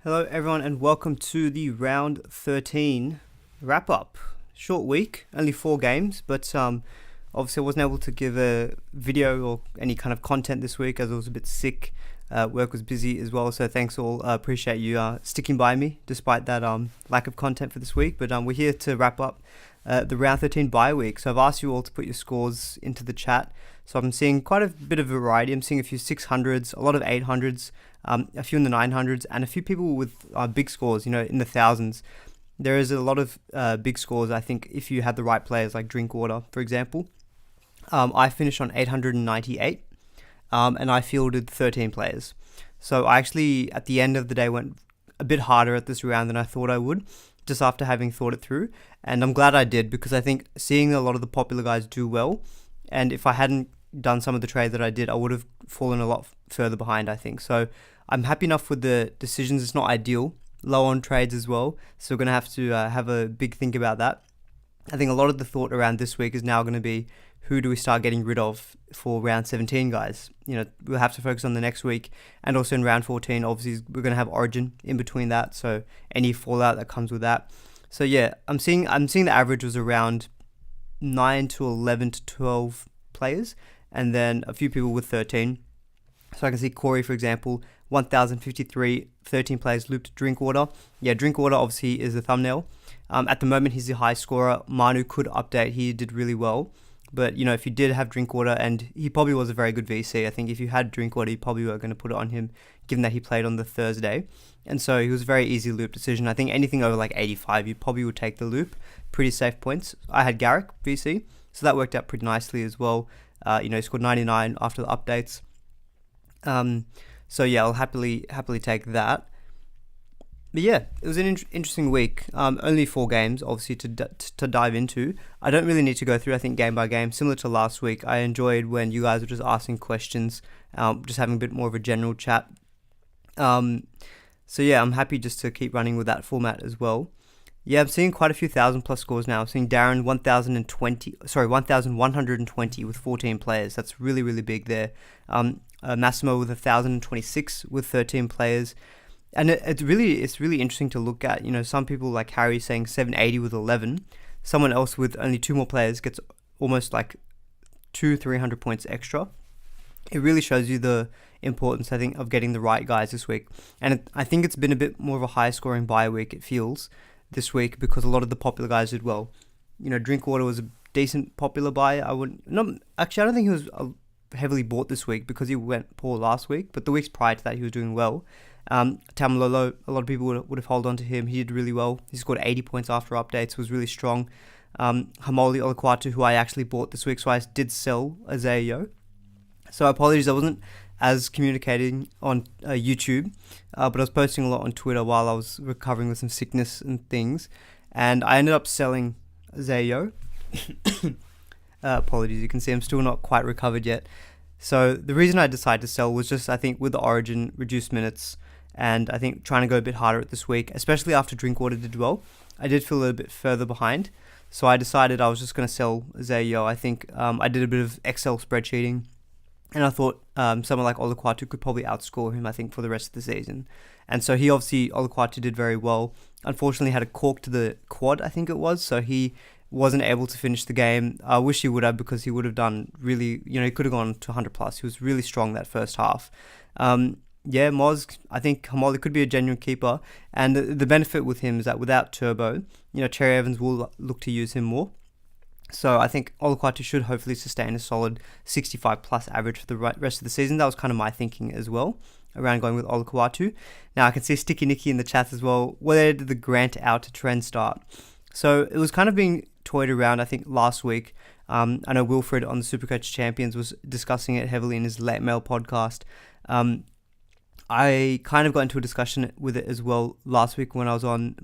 Hello everyone and welcome to the round 13 wrap up. Short week, only 4 games, but obviously I wasn't able to give a video or any kind of content this week as I was a bit sick. Work was busy as well, so thanks all. Appreciate you sticking by me despite that lack of content for this week. But we're here to wrap up the round 13 bye week. So I've asked you all to put your scores into the chat. So I'm seeing quite a bit of variety. I'm seeing a few 600s, a lot of 800s, a few in the 900s, and a few people with big scores, in the thousands. There is a lot of big scores, I think, if you had the right players, like Drinkwater, for example. I finished on 898, and I fielded 13 players. So I actually, at the end of the day, went a bit harder at this round than I thought I would, just after having thought it through. And I'm glad I did, because I think seeing a lot of the popular guys do well, and if I hadn't done some of the trades that I did, I would have fallen a lot further behind, I think. So I'm happy enough with the decisions. It's not ideal. Low on trades as well. So we're going to have to have a big think about that. I think a lot of the thought around this week is now going to be, who do we start getting rid of for round 17, guys? We'll have to focus on the next week. And also in round 14, obviously, we're going to have Origin in between that. So any fallout that comes with that. So yeah, I'm seeing the average was around 9 to 11 to 12 players. And then a few people with 13. So I can see Corey, for example, 1,053, 13 players looped Drinkwater. Yeah, Drinkwater obviously is the thumbnail. At the moment, he's the high scorer. Manu could update. He did really well. But, if you did have Drinkwater, and he probably was a very good VC, I think if you had Drinkwater, you probably were going to put it on him, given that he played on the Thursday. And so he was a very easy loop decision. I think anything over like 85, you probably would take the loop. Pretty safe points. I had Garrick, VC, so that worked out pretty nicely as well. He scored 99 after the updates. So yeah, I'll happily take that. But yeah, it was an interesting week. Only 4 games, obviously, to dive into. I don't really need to go through, I think, game by game. Similar to last week, I enjoyed when you guys were just asking questions, just having a bit more of a general chat. So yeah, I'm happy just to keep running with that format as well. Yeah, I'm seeing quite a few 1,000+ scores now. I'm seeing Darren 1,120 with 14 players. That's really, really big there. Massimo with 1,026 with 13 players. And it's really interesting to look at. Some people like Harry saying 780 with 11. Someone else with only 2 more players gets almost like 300 points extra. It really shows you the importance, I think, of getting the right guys this week. And I think it's been a bit more of a high scoring bye week, it feels, this week, because a lot of the popular guys did well. Drinkwater was a decent popular buy. I don't think he was heavily bought this week because he went poor last week, but the weeks prior to that he was doing well. Tamalolo, a lot of people would have held on to him. He did really well. He scored 80 points after updates, was really strong. Hamoli Olaquatu, who I actually bought this week, so I did sell Isaiah. So apologies, I wasn't as communicating on YouTube, but I was posting a lot on Twitter while I was recovering with some sickness and things, and I ended up selling Zayo. Apologies, you can see I'm still not quite recovered yet. So the reason I decided to sell was just, I think, with the Origin, reduced minutes, and I think trying to go a bit harder at this week, especially after Drinkwater did well. I did feel a little bit further behind, so I decided I was just going to sell Zayo. I think I did a bit of Excel spreadsheeting, and I thought someone like Olaquatu could probably outscore him, I think, for the rest of the season. And so Olaquatu did very well. Unfortunately, had a cork to the quad, I think it was, so he wasn't able to finish the game. I wish he would have, because he would have done really, he could have gone to 100+. He was really strong that first half. Moz, I think Hamoli could be a genuine keeper. And the benefit with him is that without Turbo, Cherry Evans will look to use him more. So I think Olaquatu should hopefully sustain a solid 65+ average for the rest of the season. That was kind of my thinking as well, around going with Olaquatu. Now I can see Sticky Nicky in the chat as well. Where did the Grant out trend start? So it was kind of being toyed around, I think, last week. I know Wilfred on the SuperCoach Champions was discussing it heavily in his Late Mail podcast. I kind of got into a discussion with it as well last week when I was on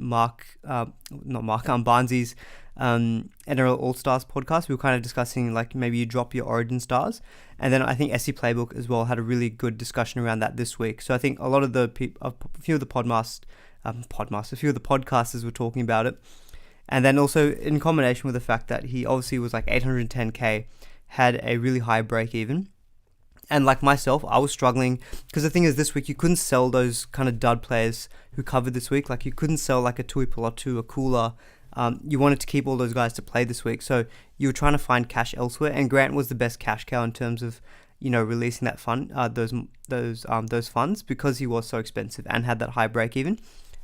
Barnsley's NRL All-Stars podcast. We were kind of discussing, like, maybe you drop your Origin stars. And then I think SC Playbook as well had a really good discussion around that this week. So I think a lot of a few of the podcasters were talking about it. And then also in combination with the fact that he obviously was like 810k, had a really high break even. And like myself, I was struggling because the thing is, this week you couldn't sell those kind of dud players who covered this week. Like you couldn't sell like a Tui Pilotu, a Cooler. You wanted to keep all those guys to play this week, so you were trying to find cash elsewhere. And Grant was the best cash cow in terms of, releasing that fund, those funds, because he was so expensive and had that high break even.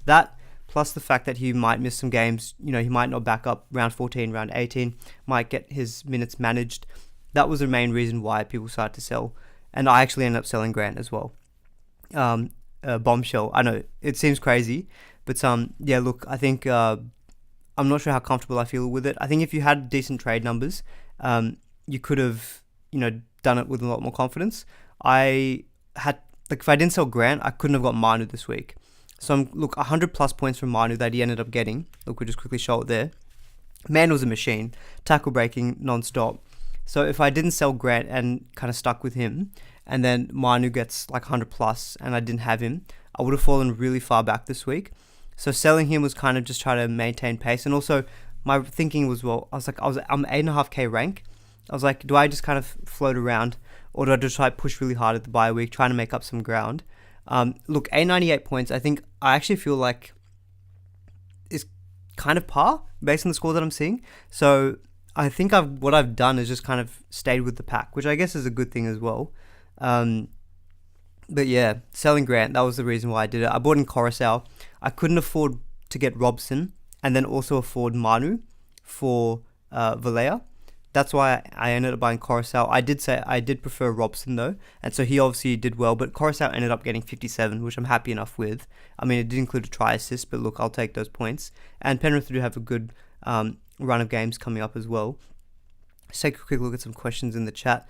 That plus the fact that he might miss some games. He might not back up round 14, round 18, might get his minutes managed. That was the main reason why people started to sell. And I actually ended up selling Grant as well. Bombshell. I know it seems crazy, but look, I think I'm not sure how comfortable I feel with it. I think if you had decent trade numbers, you could have done it with a lot more confidence. I had if I didn't sell Grant, I couldn't have got Manu this week. So 100 plus points from Manu that he ended up getting. Look, we'll just quickly show it there. Man was a machine, tackle breaking non-stop. So if I didn't sell Grant and kind of stuck with him, and then Manu gets like 100 plus and I didn't have him, I would have fallen really far back this week. So selling him was kind of just trying to maintain pace. And also my thinking was, I'm 8.5k rank. I was like, do I just kind of float around, or do I just try to push really hard at the bye week, trying to make up some ground? 898 points, I think I actually feel like is kind of par based on the score that I'm seeing. So I think what I've done is just kind of stayed with the pack, which I guess is a good thing as well. But yeah, selling Grant, that was the reason why I did it. I bought in Coruscant. I couldn't afford to get Robson and then also afford Manu for Valea. That's why I ended up buying Coruscant. I did prefer Robson though, and so he obviously did well, but Coruscant ended up getting 57, which I'm happy enough with. I mean, it did include a try assist, but look, I'll take those points. And Penrith do have a good run of games coming up as well. Let's take a quick look at some questions in the chat.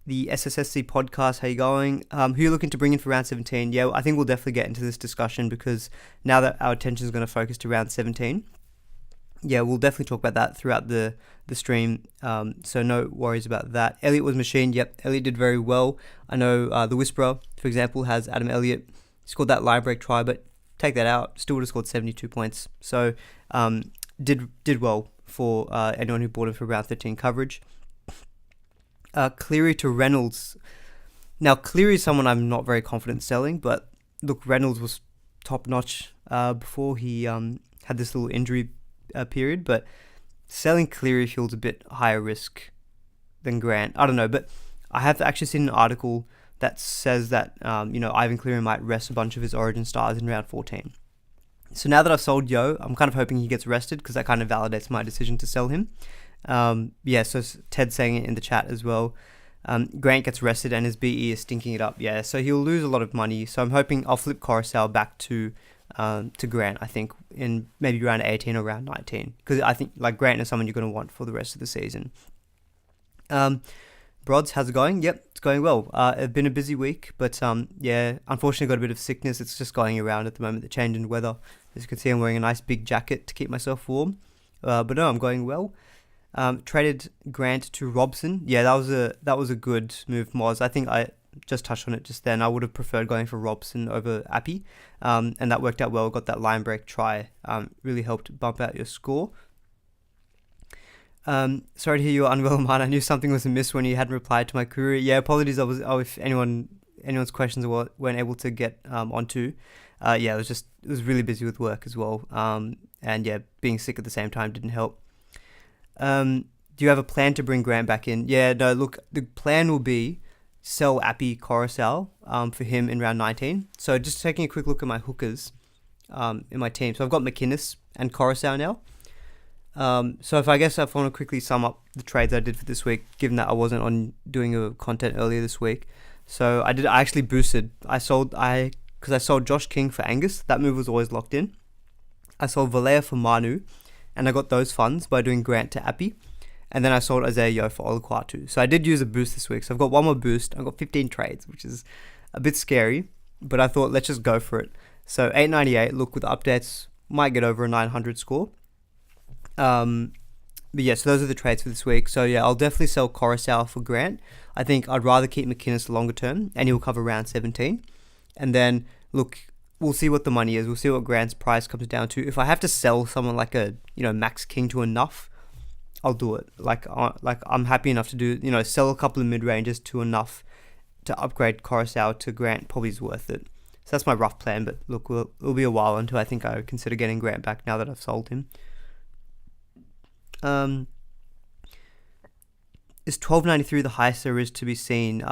The SSSC podcast, how you going? Who are you looking to bring in for round 17? Yeah, I think we'll definitely get into this discussion, because now that our attention is going to focus to round 17, yeah, we'll definitely talk about that throughout the stream. So no worries about that. Elliot was machined. Yep, Elliot did very well. I know the Whisperer, for example, has Adam Elliott. He scored that line break try, but take that out, still would have scored 72 points. So did well for anyone who bought him for round 13 coverage. Cleary to Reynolds. Now, Cleary is someone I'm not very confident selling, but look, Reynolds was top notch before he had this little injury period, but selling Cleary feels a bit higher risk than Grant. I don't know, but I have actually seen an article that says that Ivan Cleary might rest a bunch of his Origin stars in round 14. So now that I've sold Yo, I'm kind of hoping he gets rested, because that kind of validates my decision to sell him. So Ted's saying it in the chat as well. Grant gets rested and his BE is stinking it up. Yeah, so he'll lose a lot of money. So I'm hoping I'll flip Coruscant back to Grant, I think, in maybe round 18 or round 19. Because I think Grant is someone you're going to want for the rest of the season. Brods, how's it going? Yep, it's going well. It's been a busy week, but unfortunately got a bit of sickness. It's just going around at the moment, the change in weather. As you can see, I'm wearing a nice big jacket to keep myself warm. But no, I'm going well. Traded Grant to Robson. Yeah, that was a good move, Moz. I think I just touched on it just then. I would have preferred going for Robson over Appy, and that worked out well. Got that line break try. Really helped bump out your score. Sorry to hear you were unwell, man. I knew something was amiss when you hadn't replied to my query. Yeah, apologies. If anyone's questions weren't able to get onto. It was really busy with work as well. And yeah, being sick at the same time didn't help. Do you have a plan to bring Grant back in? Yeah, no, look, the plan will be sell Appy Coruscant for him in round 19. So just taking a quick look at my hookers in my team. So I've got McInnes and Coruscant now. So if I want to quickly sum up the trades I did for this week, given that I wasn't on doing a content earlier this week. So I actually boosted. I sold Josh King for Angus. That move was always locked in. I sold Valea for Manu, and I got those funds by doing Grant to Appy. And then I sold Isaiah Yeo for Olukwatu. So I did use a boost this week. So I've got one more boost. I've got 15 trades, which is a bit scary, but I thought, let's just go for it. So 898, look, with updates, might get over a 900 score. But yeah, so those are the trades for this week. So yeah, I'll definitely sell Coruscant for Grant. I think I'd rather keep McInnes longer term, and he'll cover round 17. And then, look, we'll see what the money is. We'll see what Grant's price comes down to. If I have to sell someone like a Max King to enough, I'll do it. Like I'm happy enough to do, sell a couple of mid-ranges to enough to upgrade Coruscant to Grant. Probably is worth it. So that's my rough plan, but look, it'll be a while until I think I consider getting Grant back now that I've sold him. Is 1293 the highest there is to be seen?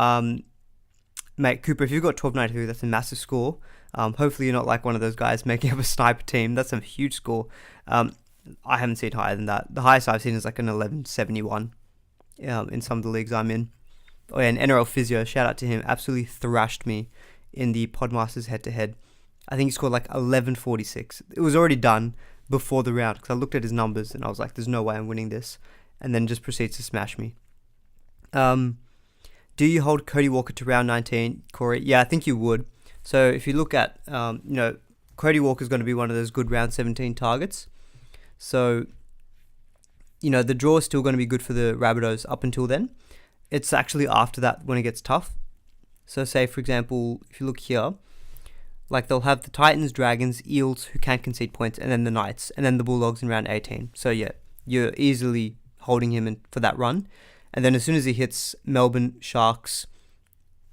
Mate, Cooper, if you've got 1293, that's a massive score. Hopefully you're not like one of those guys making up a sniper team. That's a huge score. I haven't seen higher than that. The highest I've seen is like an 1171 in some of the leagues I'm in. Oh yeah, and NRL Physio, shout out to him, absolutely thrashed me in the Podmasters head-to-head. I think he scored like 1146. It was already done before the round because I looked at his numbers and I was like, there's no way I'm winning this. And then just proceeds to smash me. Do you hold Cody Walker to round 19, Corey? Yeah, I think you would. So if you look at, Cody Walker is going to be one of those good round 17 targets. So, the draw is still going to be good for the Rabbitohs up until then. It's actually after that when it gets tough. So say, for example, if you look here, like they'll have the Titans, Dragons, Eels, who can't concede points, and then the Knights, and then the Bulldogs in round 18. So yeah, you're easily holding him for that run. And then as soon as he hits Melbourne, Sharks,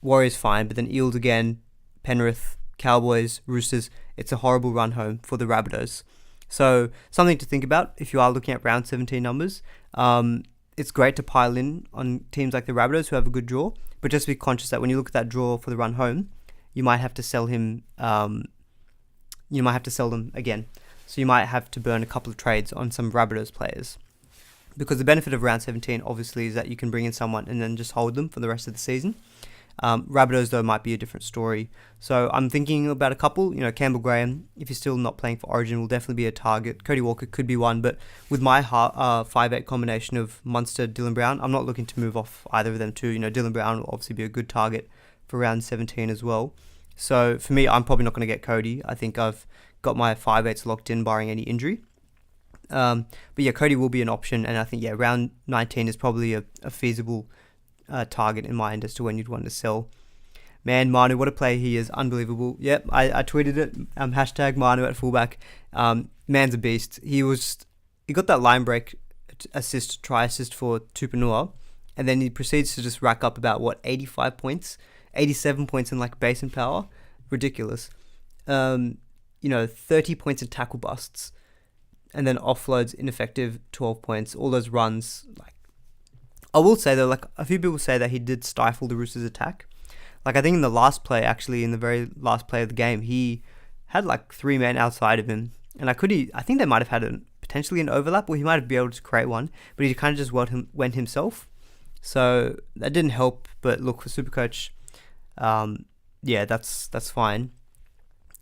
Warriors fine, but then Eels again, Penrith, Cowboys, Roosters, it's a horrible run home for the Rabbitohs. So something to think about if you are looking at round 17 numbers. It's great to pile in on teams like the Rabbitohs who have a good draw, but just be conscious that when you look at that draw for the run home, you might have to sell him, you might have to sell them again. So you might have to burn a couple of trades on some Rabbitohs players. Because the benefit of round 17, obviously, is that you can bring in someone and then just hold them for the rest of the season. Rabbitohs, though, might be a different story. So I'm thinking about a couple. Campbell Graham, if he's still not playing for Origin, will definitely be a target. Cody Walker could be one. But with my 5-8 combination of Munster, Dylan Brown, I'm not looking to move off either of them too. Dylan Brown will obviously be a good target for round 17 as well. So for me, I'm probably not going to get Cody. I think I've got my 5-8s locked in, barring any injury. But yeah, Cody will be an option, and I think round 19 is probably a feasible target in mind as to when you'd want to sell. Man, Manu, what a player he is, unbelievable. Yep, I tweeted it. Hashtag Manu at fullback. Man's a beast. He got that line break try assist for Tupanua, and then he proceeds to just rack up about 85 points, 87 points in like base and power, ridiculous. 30 points in tackle busts. And then offloads, ineffective, 12 points, all those runs. Like, I will say though, like a few people say that he did stifle the Roosters' attack. Like I think in the last play, actually, in the very last play of the game, he had like 3 men outside of him. And I think they might have had potentially an overlap, or he might have been able to create one, but he kind of just went himself. So that didn't help, but look, for SuperCoach, that's fine.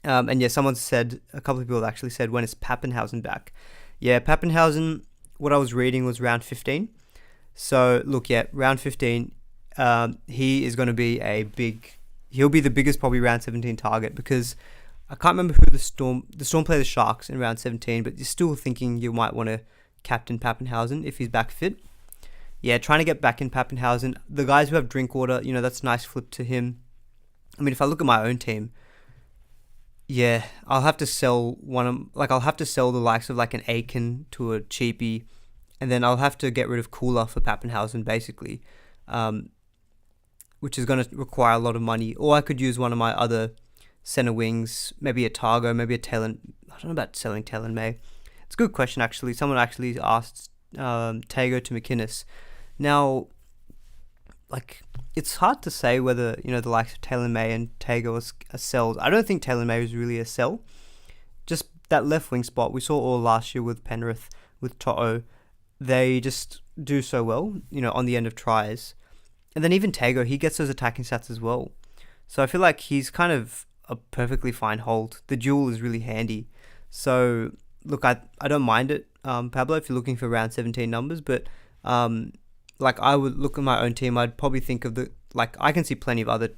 And yeah, a couple of people actually said, when is Pappenhausen back? Yeah, Pappenhausen, what I was reading was round 15. So look, round 15, he is going to be he'll be the biggest probably round 17 target, because I can't remember who the Storm play the Sharks in round 17, but you're still thinking you might want to captain Pappenhausen if he's back fit. Yeah, trying to get back in Pappenhausen. The guys who have Drinkwater, that's a nice flip to him. I mean, if I look at my own team, yeah, I'll have to sell I'll have to sell the likes of like an Aiken to a cheapie, and then I'll have to get rid of Cooler for Pappenhausen, basically, which is going to require a lot of money. Or I could use one of my other center wings, maybe a Targo, maybe a Talon. I don't know about selling Talon May. It's a good question, actually. Someone actually asked Tago to McInnes. Now, it's hard to say whether, the likes of Taylor May and Tago are sells. I don't think Taylor May was really a sell. Just that left wing spot, we saw all last year with Penrith, with To'o. They just do so well, on the end of tries. And then even Tago, he gets those attacking stats as well. So I feel like he's kind of a perfectly fine hold. The duel is really handy. So, look, I don't mind it, Pablo, if you're looking for round 17 numbers, but I would look at my own team, I'd probably think of I can see plenty of other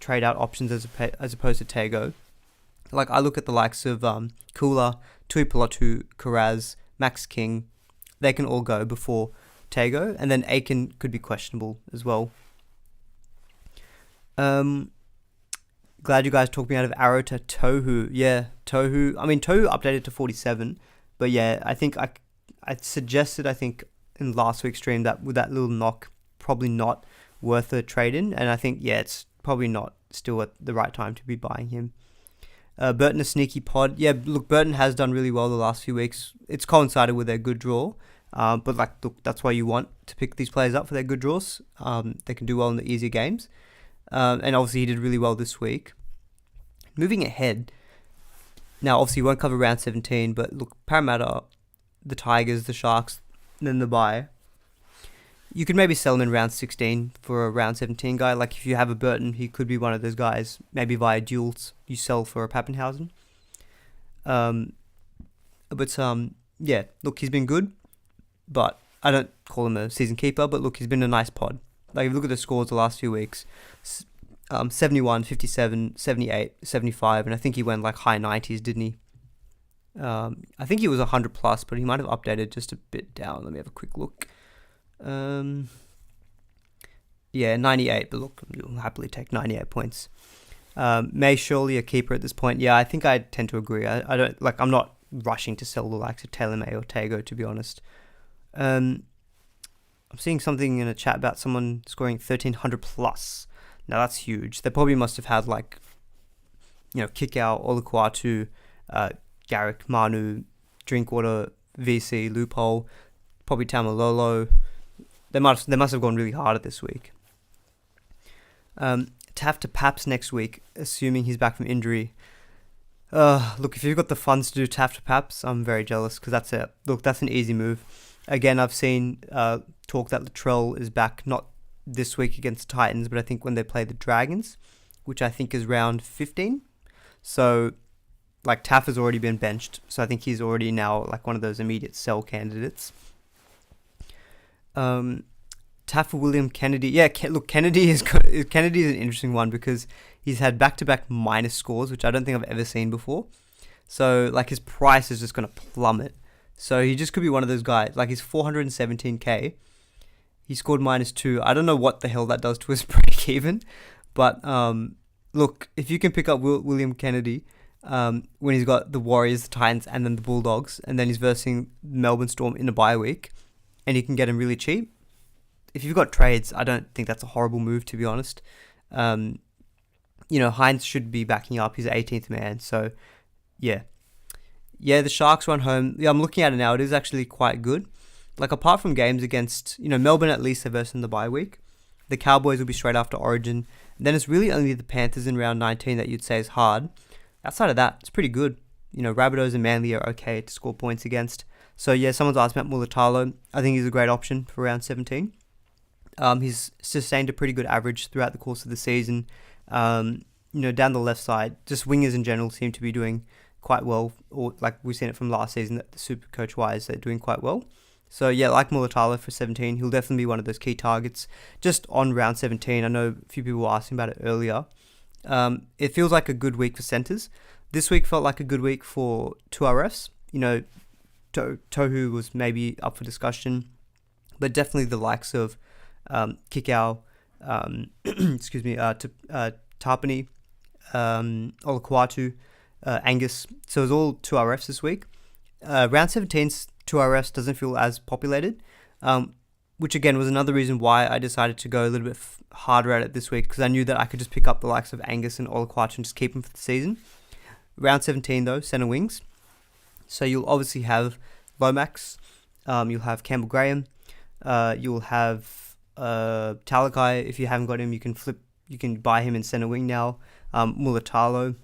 trade out options as opposed to Tago. I look at the likes of Kula, Tui Pelotu, Karaz, Max King. They can all go before Tago, and then Aiken could be questionable as well. Glad you guys talked me out of Arrow to Tohu. Yeah, Tohu. I mean, Tohu updated to 47, but yeah, I think I suggested, in last week's stream that with that little knock, probably not worth a trade in. And I think, yeah, it's probably not still at the right time to be buying him. Burton, a sneaky pod. Yeah, look, Burton has done really well the last few weeks. It's coincided with their good draw. But like, look, that's why you want to pick these players up for their good draws. They can do well in the easier games. And obviously he did really well this week. Moving ahead. Now, obviously, we won't cover round 17, but look, Parramatta, the Tigers, the Sharks, and then the bye. You could maybe sell him in round 16 for a round 17 guy. Like, if you have a Burton, he could be one of those guys. Maybe via duels, you sell for a Pappenhausen. Yeah, look, he's been good, but I don't call him a season keeper, but look, he's been a nice pod. Like, if you look at the scores the last few weeks, 71, 57, 78, 75, and I think he went like high 90s, didn't he? I think he was 100 plus, but he might have updated just a bit down. Let me have a quick look. Yeah, 98, but look, you'll happily take 98 points. May surely a keeper at this point. Yeah, I think I tend to agree. I don't like. I'm not rushing to sell the likes of Taylor May or Tago, to be honest. I'm seeing something in a chat about someone scoring 1300 plus. Now that's huge. They probably must have had like, Kickout, Olukwatu, Garrick, Manu, Drinkwater, VC, Loophole, probably Tamalolo. They must have gone really hard at this week. Taff to Paps next week, assuming he's back from injury. Look, if you've got the funds to do Taff to Paps, I'm very jealous because that's an easy move. Again, I've seen talk that Latrell is back, not this week against Titans, but I think when they play the Dragons, which I think is round 15. So, like, Taff has already been benched, so I think he's already now like one of those immediate sell candidates. Taff for William Kennedy. Yeah, look, Kennedy is an interesting one because he's had back-to-back minus scores, which I don't think I've ever seen before. So, like, his price is just going to plummet. So he just could be one of those guys. Like, he's 417k. He scored -2. I don't know what the hell that does to his break even. But, look, if you can pick up William Kennedy when he's got the Warriors, the Titans, and then the Bulldogs, and then he's versing Melbourne Storm in a bye week, and you can get him really cheap. If you've got trades, I don't think that's a horrible move, to be honest. Hines should be backing up. He's the 18th man. So, yeah. Yeah, the Sharks run home. Yeah, I'm looking at it now. It is actually quite good. Like, apart from games against, Melbourne, at least they're versing the bye week. The Cowboys will be straight after Origin. And then it's really only the Panthers in round 19 that you'd say is hard. Outside of that, it's pretty good. Rabbitohs and Manly are okay to score points against. So, yeah, someone's asked about Mulatalo. I think he's a great option for round 17. He's sustained a pretty good average throughout the course of the season. Down the left side, just wingers in general seem to be doing quite well. Or like we've seen it from last season, that the SuperCoach wise, they're doing quite well. So yeah, like Mulatalo for 17, he'll definitely be one of those key targets. Just on round 17, I know a few people were asking about it earlier. It feels like a good week for centres. This week felt like a good week for 2RFs. Tohu was maybe up for discussion, but definitely the likes of Kikau, Tarpany, Olakwatu, Angus. So it was all 2RFs this week. Round 17's 2RFs doesn't feel as populated, which again was another reason why I decided to go a little bit harder at it this week, because I knew that I could just pick up the likes of Angus and Olakwatu and just keep them for the season. Round 17 though, centre wings. So you'll obviously have Lomax, you'll have Campbell Graham, you'll have Talakai. If you haven't got him, you can buy him in centre wing now. Mulatalo.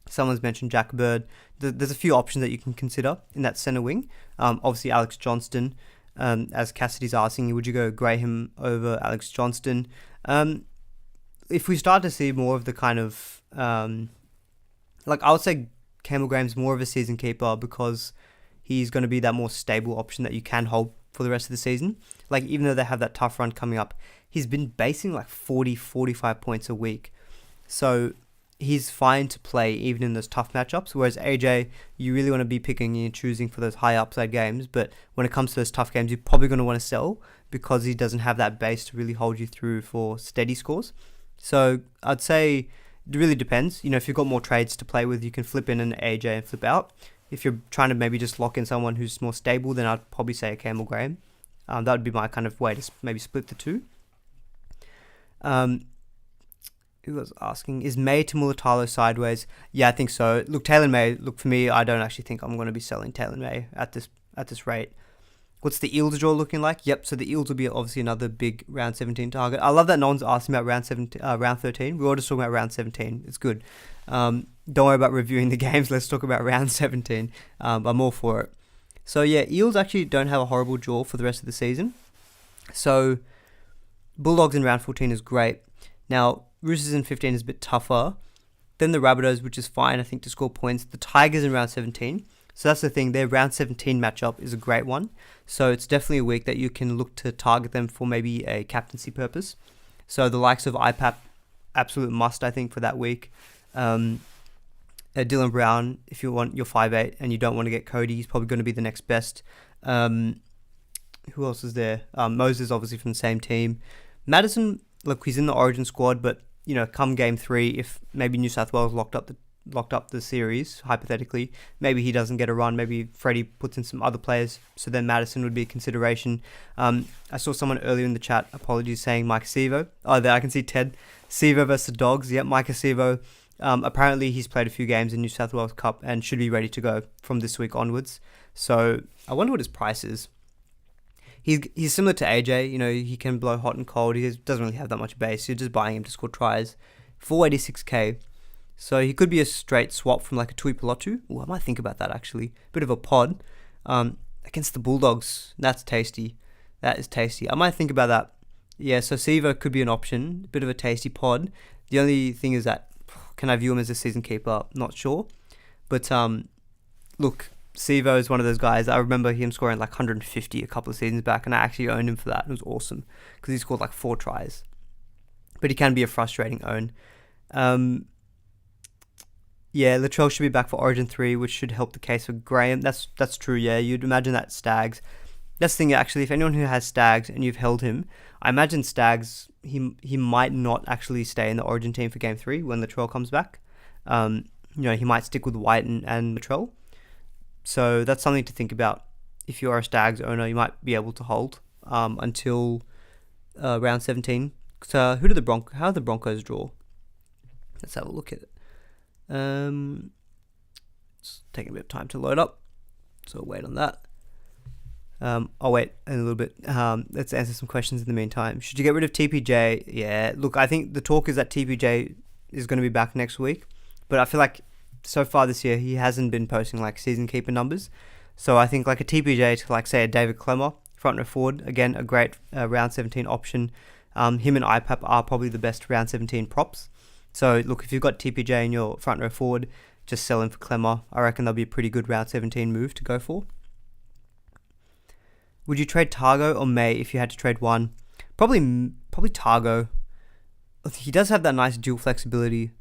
Someone's mentioned Jack Bird. There's a few options that you can consider in that centre wing. Obviously Alex Johnston. As Cassidy's asking, would you go Graham over Alex Johnston? If we start to see more of the kind of I would say Campbell Graham's more of a season keeper because he's going to be that more stable option that you can hold for the rest of the season. Like, even though they have that tough run coming up, he's been basing like 40, 45 points a week. So he's fine to play even in those tough matchups. Whereas AJ, you really want to be picking and choosing for those high upside games. But when it comes to those tough games, you're probably going to want to sell because he doesn't have that base to really hold you through for steady scores. So I'd say it really depends. If you've got more trades to play with, you can flip in an AJ and flip out. If you're trying to maybe just lock in someone who's more stable, then I'd probably say a Campbell Graham. That would be my kind of way to maybe split the two. Who was asking, is May to Mulatalo sideways? Yeah, I think so. Look, Taylor May, for me, I don't actually think I'm going to be selling Taylor May at this rate. What's the Eels draw looking like? Yep, so the Eels will be obviously another big round 17 target. I love that no one's asking about round 13. We're all just talking about round 17. It's good. Don't worry about reviewing the games. Let's talk about round 17. I'm all for it. So yeah, Eels actually don't have a horrible draw for the rest of the season. So Bulldogs in round 14 is great. Now, Roosters in 15 is a bit tougher. Then the Rabbitohs, which is fine, I think, to score points. The Tigers in round 17. So that's the thing, their round 17 matchup is a great one. So it's definitely a week that you can look to target them for maybe a captaincy purpose. So the likes of IPAP, absolute must, I think, for that week. Dylan Brown, if you want your 5'8" and you don't want to get Cody, he's probably going to be the next best. Who else is there? Moses, obviously, from the same team. Madison, look, he's in the Origin squad, but, come game 3, if maybe New South Wales locked up the series, hypothetically, maybe he doesn't get a run, maybe Freddie puts in some other players, so then Madison would be a consideration. I saw someone earlier in the chat, apologies, saying Mike Sevo. Oh, there I can see Ted. Sevo versus the Dogs. Yep, Mike Sevo. Apparently he's played a few games in New South Wales Cup and should be ready to go from this week onwards. So I wonder what his price is. He's similar to AJ, he can blow hot and cold. He doesn't really have that much base. You're just buying him to score tries. 486k. So he could be a straight swap from like a Tui Pilotu. I might think about that actually. Bit of a pod against the Bulldogs. That's tasty. That is tasty. I might think about that. Yeah, so Sevo could be an option. Bit of a tasty pod. The only thing is that, can I view him as a season keeper? Not sure. But look, Sevo is one of those guys. I remember him scoring like 150 a couple of seasons back, and I actually owned him for that. It was awesome because he scored like 4 tries. But he can be a frustrating own. Yeah, Latrell should be back for Origin 3, which should help the case for Graham. That's true, yeah. You'd imagine that Stags. That's the thing, actually, if anyone who has Stags and you've held him, I imagine Stags, he might not actually stay in the Origin team for Game 3 when Latrell comes back. He might stick with White and Latrell. So that's something to think about. If you are a Stags owner, you might be able to hold until round 17. So how do the Broncos draw? Let's have a look at it. It's taking a bit of time to load up, so I'll wait on that. I'll wait a little bit. Let's answer some questions in the meantime. Should you get rid of TPJ? Yeah, look, I think the talk is that TPJ is going to be back next week, but I feel like so far this year he hasn't been posting like season keeper numbers. So I think like a TPJ to like say a David Clemmer, front row forward, again a great round 17 option. Him and IPAP are probably the best round 17 props. So, look, if you've got TPJ in your front row forward, just sell him for Clemmer. I reckon that'll be a pretty good round 17 move to go for. Would you trade Targo or May if you had to trade one? Probably Targo. He does have that nice dual flexibility,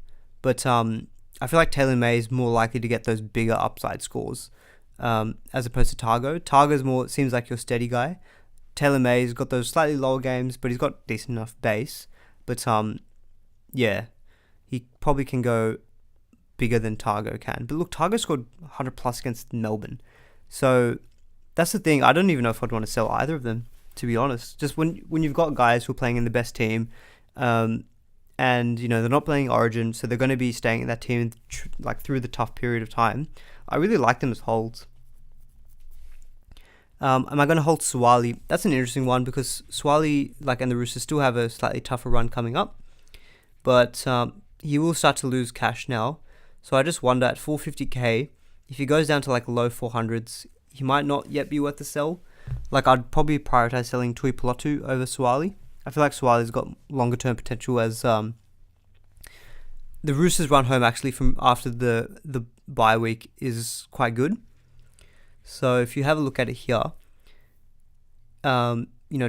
but I feel like Taylor May is more likely to get those bigger upside scores as opposed to Targo. Targo's seems like your steady guy. Taylor May's got those slightly lower games, but he's got decent enough base. But, yeah. He probably can go bigger than Targo can. But look, Targo scored 100 plus against Melbourne. So that's the thing. I don't even know if I'd want to sell either of them, to be honest. Just when you've got guys who are playing in the best team, and they're not playing Origin, so they're going to be staying in that team like through the tough period of time. I really like them as holds. Am I going to hold Suwali? That's an interesting one because Suwali, and the Roosters still have a slightly tougher run coming up, but he will start to lose cash now. So I just wonder at 450k, if he goes down to like low 400s, he might not yet be worth the sell. I'd probably prioritize selling Tui Pilotu over Suwali. I feel like Suwali's got longer term potential as the Roosters run home actually from after the bye week is quite good. So if you have a look at it here,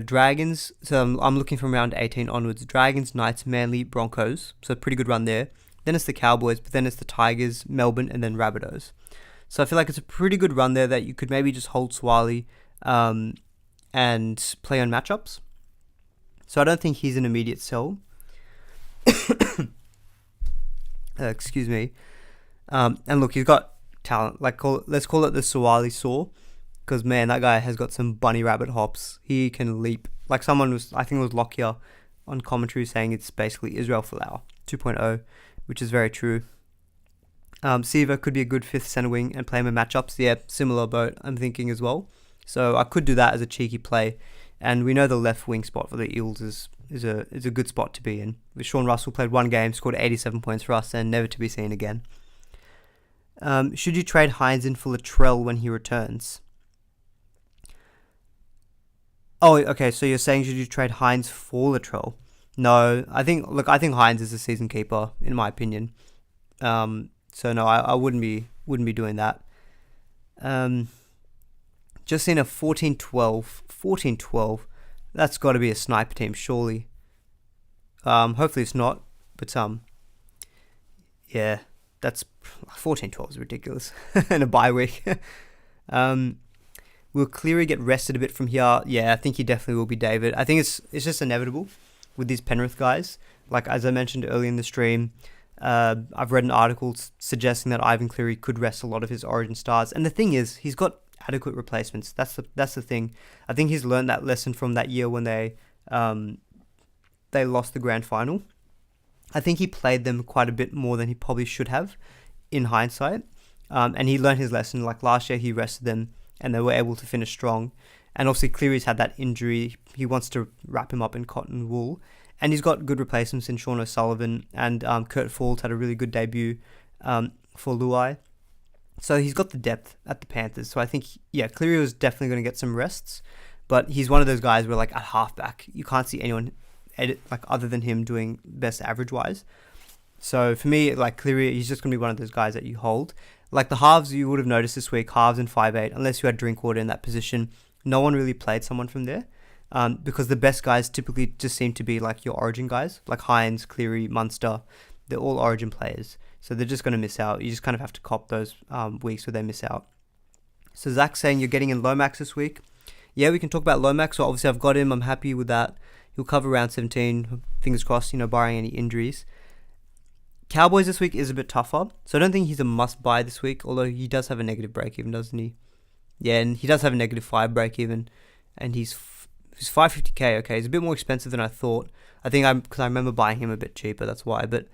Dragons, so I'm looking from round 18 onwards. Dragons, Knights, Manly, Broncos. So pretty good run there. Then it's the Cowboys, but then it's the Tigers, Melbourne, and then Rabbitohs. So I feel like it's a pretty good run there that you could maybe just hold Suwali and play on matchups. So I don't think he's an immediate sell. Excuse me. And look, he's got talent. Let's call it the Suwali saw. because, man, that guy has got some bunny rabbit hops. He can leap. Like someone was, I think it was Lockyer on commentary saying it's basically Israel Folau 2.0, which is very true. Siva could be a good fifth centre wing and play him in matchups. Yeah, similar boat, I'm thinking as well. So I could do that as a cheeky play. And we know the left wing spot for the Eels is a good spot to be in. With Sean Russell played one game, scored 87 points for us, and never to be seen again. Should you trade Hines in for Latrell when he returns? Oh, okay. So you're saying should you trade Hines for Latrell? No, I think Hines is a season keeper in my opinion. So no, I wouldn't be doing that. Just seen a 14-12. That's got to be a sniper team, surely. Hopefully it's not, but yeah, that's 14-12 is ridiculous in a bye week. Will Cleary get rested a bit from here? Yeah, I think he definitely will be, David. I think it's just inevitable with these Penrith guys. Like, as I mentioned earlier in the stream, I've read an article suggesting that Ivan Cleary could rest a lot of his Origin stars. And the thing is, he's got adequate replacements. That's the thing. I think he's learned that lesson from that year when they lost the grand final. I think he played them quite a bit more than he probably should have in hindsight. And he learned his lesson. Like last year, he rested them and they were able to finish strong. And obviously, Cleary's had that injury. He wants to wrap him up in cotton wool. And he's got good replacements in Sean O'Sullivan. And Kurt Falls had a really good debut for Luai. So he's got the depth at the Panthers. So I think, Cleary was definitely going to get some rests. But he's one of those guys where, like, at halfback, you can't see anyone other than him doing best average-wise. So for me, like, Cleary, he's just going to be one of those guys that you hold. Like the halves, you would have noticed this week, halves and 5'8", unless you had Drinkwater in that position, no one really played someone from there. Because the best guys typically just seem to be like your Origin guys, like Hines, Cleary, Munster. They're all Origin players. So they're just going to miss out. You just kind of have to cop those weeks where they miss out. So Zach's saying you're getting in Lomax this week. Yeah, we can talk about Lomax. So obviously I've got him. I'm happy with that. He'll cover round 17. Fingers crossed, barring any injuries. Cowboys this week is a bit tougher. So I don't think he's a must-buy this week, although he does have a negative break-even, doesn't he? Yeah, and he does have a negative 5 break-even. And he's 550k. Okay, he's a bit more expensive than I thought. I think because I remember buying him a bit cheaper, that's why. But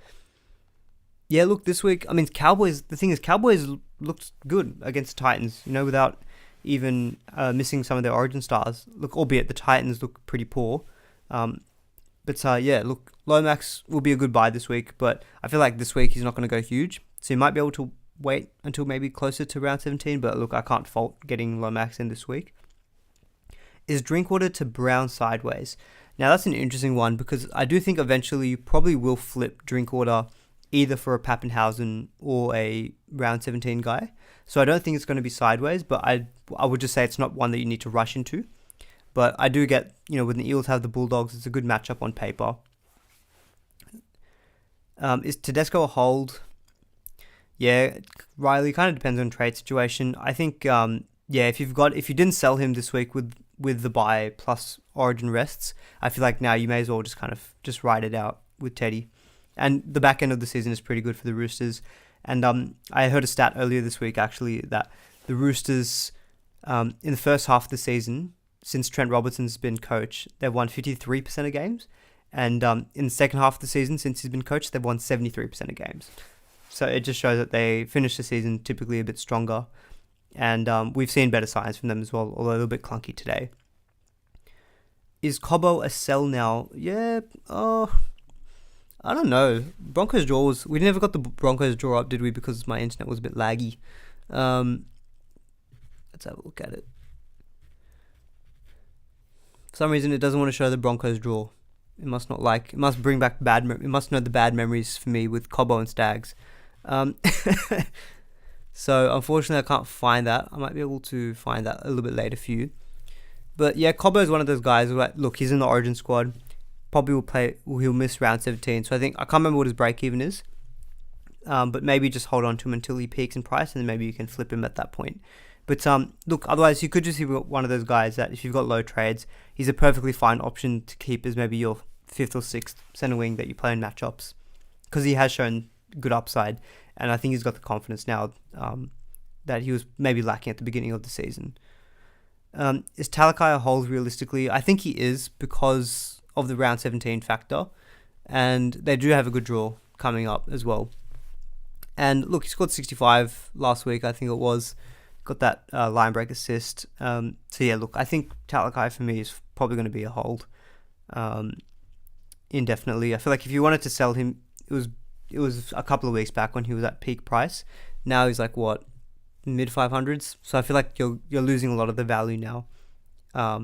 yeah, look, this week, I mean, Cowboys, the thing is, Cowboys looked good against Titans, without even missing some of their Origin stars. Look, albeit the Titans look pretty poor. Look, Lomax will be a good buy this week, but I feel like this week he's not going to go huge. So you might be able to wait until maybe closer to round 17, but look, I can't fault getting Lomax in this week. Is Drinkwater to Brown sideways? Now, that's an interesting one because I do think eventually you probably will flip Drinkwater either for a Pappenhausen or a round 17 guy. So I don't think it's going to be sideways, but I would just say it's not one that you need to rush into. But I do get, when the Eels have the Bulldogs, it's a good matchup on paper. Is Tedesco a hold? Yeah, Riley, kind of depends on trade situation. I think, if you didn't sell him this week with the buy plus Origin rests, I feel like now you may as well just ride it out with Teddy. And the back end of the season is pretty good for the Roosters. And I heard a stat earlier this week, actually, that the Roosters, in the first half of the season, since Trent Robertson's been coach, they've won 53% of games. And in the second half of the season, since he's been coach, they've won 73% of games. So it just shows that they finish the season typically a bit stronger. And we've seen better signs from them as well, although a little bit clunky today. Is Cobbo a sell now? Yeah, I don't know. Broncos draw we never got the Broncos draw up, did we? Because my internet was a bit laggy. Let's have a look at it. For some reason, it doesn't want to show the Broncos draw. It must bring back it must know the bad memories for me with Cobbo and Stags. So unfortunately, I can't find that. I might be able to find that a little bit later for you. But yeah, Cobbo is one of those guys who, look, he's in the Origin squad. Probably he'll miss round 17. So I can't remember what his break even is. But maybe just hold on to him until he peaks in price and then maybe you can flip him at that point. But look, otherwise you could just be one of those guys that if you've got low trades, he's a perfectly fine option to keep as maybe your 5th or 6th centre wing that you play in matchups. Because he has shown good upside. And I think he's got the confidence now that he was maybe lacking at the beginning of the season. Is Talakai a hold realistically? I think he is because of the round 17 factor, and they do have a good draw coming up as well. And look, he scored 65 last week, I think it was. Got that line break assist. So yeah, look, I think Talakai for me is probably going to be a hold indefinitely. I feel like if you wanted to sell him, it was a couple of weeks back when he was at peak price. Now he's like what, mid 500s. So I feel like you're losing a lot of the value now.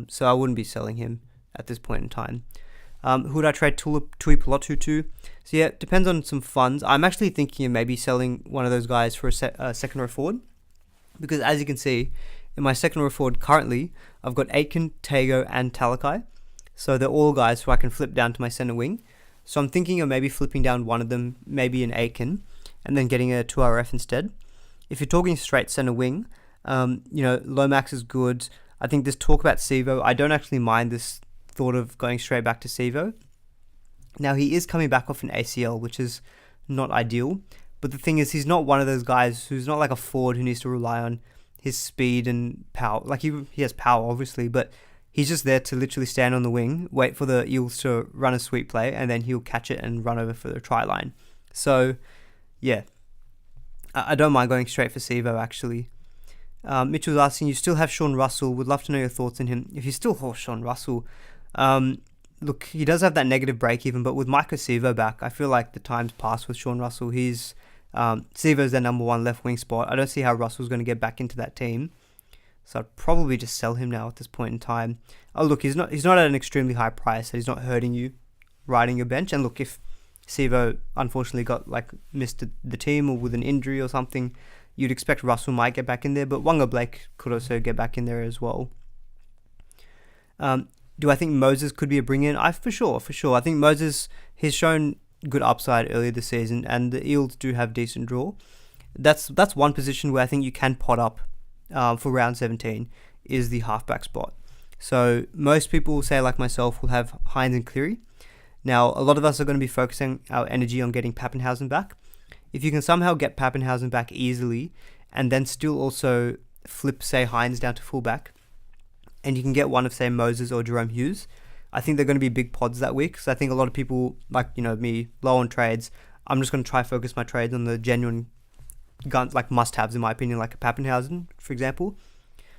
So I wouldn't be selling him at this point in time. Who would I trade Tuipulotu to? So yeah, it depends on some funds. I'm actually thinking of maybe selling one of those guys for a second row forward, because as you can see, in my second row forward currently, I've got Aitken, Tago, and Talakai. So they're all guys who I can flip down to my centre wing. So I'm thinking of maybe flipping down one of them, maybe an Aitken, and then getting a 2RF instead. If you're talking straight centre wing, Lomax is good. I think there's talk about Sivo. I don't actually mind this thought of going straight back to Sivo. Now, he is coming back off an ACL, which is not ideal. But the thing is, he's not one of those guys who's not like a forward who needs to rely on his speed and power. Like, he has power, obviously, but he's just there to literally stand on the wing, wait for the Eels to run a sweep play, and then he'll catch it and run over for the try line. So, yeah. I don't mind going straight for Sivo, actually. Mitch was asking, you still have Sean Russell. Would love to know your thoughts on him. If you still hold Sean Russell, look, he does have that negative break even, but with Micah Sivo back, I feel like the time's passed with Sean Russell. Sivo's their number one left wing spot. I don't see how Russell's going to get back into that team. So I'd probably just sell him now at this point in time. Oh, look, he's not at an extremely high price, so he's not hurting you riding your bench. And look, if Sivo unfortunately missed the team or with an injury or something, you'd expect Russell might get back in there, but Wonga Blake could also get back in there as well. Do I think Moses could be a bring-in? For sure. I think Moses, he's shown good upside earlier this season, and the Eels do have decent draw. That's one position where I think you can pot up for round 17, is the halfback spot. So most people, say like myself, will have Hines and Cleary. Now, a lot of us are going to be focusing our energy on getting Pappenhausen back. If you can somehow get Pappenhausen back easily, and then still also flip, say, Hines down to fullback, and you can get one of, say, Moses or Jerome Hughes, I think they're going to be big pods that week. So I think a lot of people, like, me, low on trades, I'm just going to try focus my trades on the genuine guns, like must-haves in my opinion, like a Pappenhausen, for example.